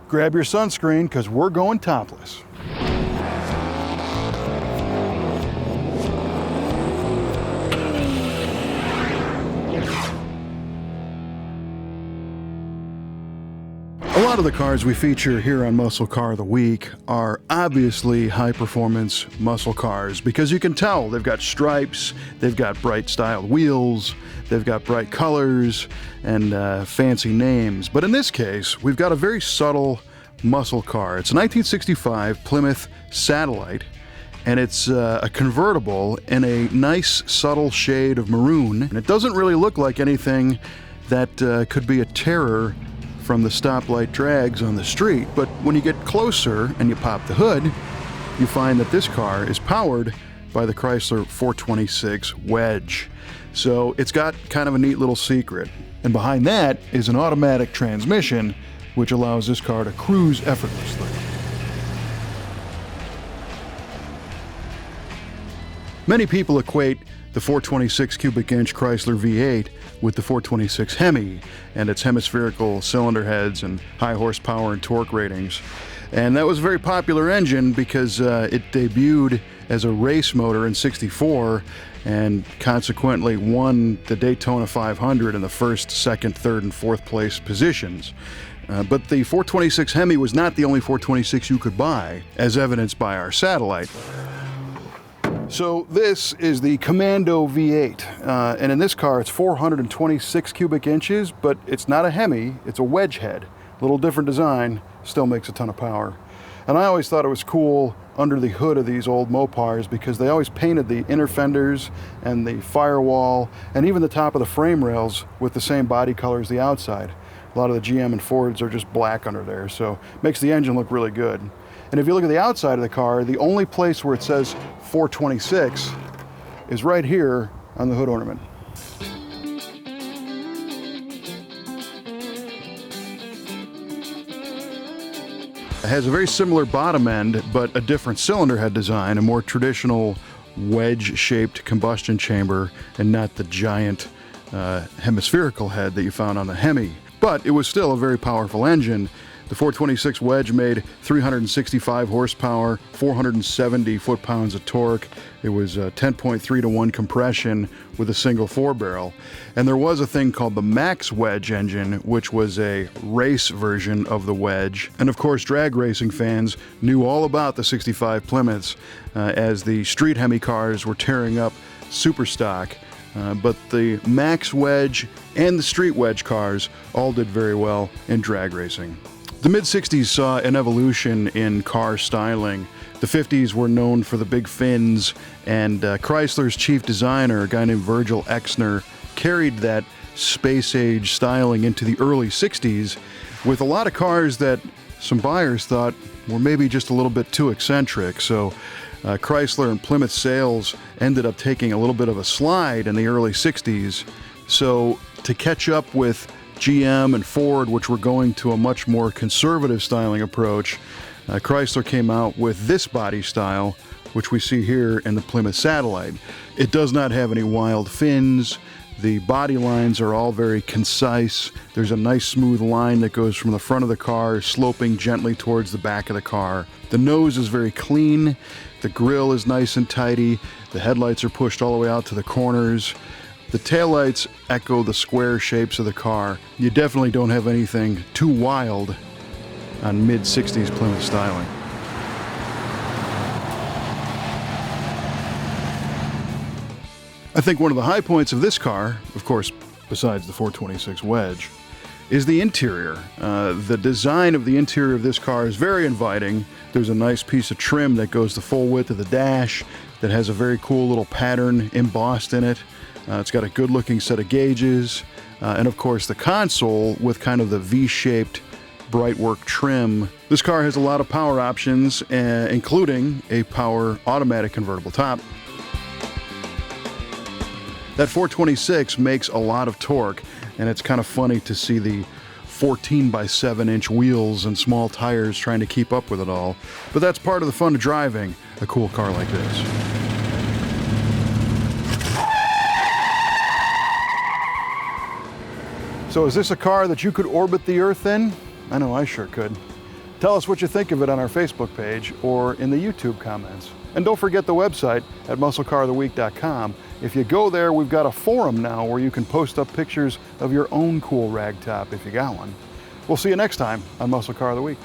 grab your sunscreen because we're going topless. A lot of the cars we feature here on Muscle Car of the Week are obviously high-performance muscle cars because you can tell they've got stripes, they've got bright styled wheels, they've got bright colors and fancy names. But in this case, we've got a very subtle muscle car. It's a 1965 Plymouth Satellite, and it's a convertible in a nice subtle shade of maroon. And it doesn't really look like anything that could be a terror from the stoplight drags on the street, but when you get closer and you pop the hood, you find that this car is powered by the Chrysler 426 Wedge. So it's got kind of a neat little secret. And behind that is an automatic transmission, which allows this car to cruise effortlessly. Many people equate the 426 cubic inch Chrysler V8 with the 426 Hemi and its hemispherical cylinder heads and high horsepower and torque ratings. And that was a very popular engine because it debuted as a race motor in '64 and consequently won the Daytona 500 in the first, second, third, and fourth place positions. But the 426 Hemi was not the only 426 you could buy, as evidenced by our Satellite. So this is the Commando V8, and in this car it's 426 cubic inches, but it's not a Hemi, it's a wedge head. A little different design, still makes a ton of power. And I always thought it was cool under the hood of these old Mopars because they always painted the inner fenders and the firewall and even the top of the frame rails with the same body color as the outside. A lot of the GM and Fords are just black under there, so it makes the engine look really good. And if you look at the outside of the car, the only place where it says 426 is right here on the hood ornament. It has a very similar bottom end, but a different cylinder head design, a more traditional wedge-shaped combustion chamber, and not the giant hemispherical head that you found on the Hemi. But it was still a very powerful engine. The 426 Wedge made 365 horsepower, 470 foot-pounds of torque. It was 10.3 to 1 compression with a single 4-barrel. And there was a thing called the Max Wedge engine, which was a race version of the Wedge. And of course, drag racing fans knew all about the 65 Plymouths as the street Hemi cars were tearing up super stock. But the Max Wedge and the Street Wedge cars all did very well in drag racing. The mid-60s saw an evolution in car styling. The 50s were known for the big fins, and Chrysler's chief designer, a guy named Virgil Exner, carried that space-age styling into the early 60s with a lot of cars that some buyers thought were maybe just a little bit too eccentric. So Chrysler and Plymouth sales ended up taking a little bit of a slide in the early 60s. So to catch up with GM and Ford, which were going to a much more conservative styling approach, Chrysler came out with this body style, which we see here in the Plymouth Satellite. It does not have any wild fins. The body lines are all very concise. There's a nice smooth line that goes from the front of the car, sloping gently towards the back of the car. The nose is very clean. The grille is nice and tidy. The headlights are pushed all the way out to the corners. The taillights echo the square shapes of the car. You definitely don't have anything too wild on mid-60s Plymouth styling. I think one of the high points of this car, of course, besides the 426 Wedge, is the interior. The design of the interior of this car is very inviting. There's a nice piece of trim that goes the full width of the dash that has a very cool little pattern embossed in it. It's got a good-looking set of gauges, and of course the console with kind of the V-shaped Brightwork trim. This car has a lot of power options, including a power automatic convertible top. That 426 makes a lot of torque, and it's kind of funny to see the 14x7-inch wheels and small tires trying to keep up with it all. But that's part of the fun of driving a cool car like this. So is this a car that you could orbit the Earth in? I know I sure could. Tell us what you think of it on our Facebook page or in the YouTube comments. And don't forget the website at MuscleCarOfTheWeek.com. If you go there, we've got a forum now where you can post up pictures of your own cool ragtop if you got one. We'll see you next time on Muscle Car of the Week.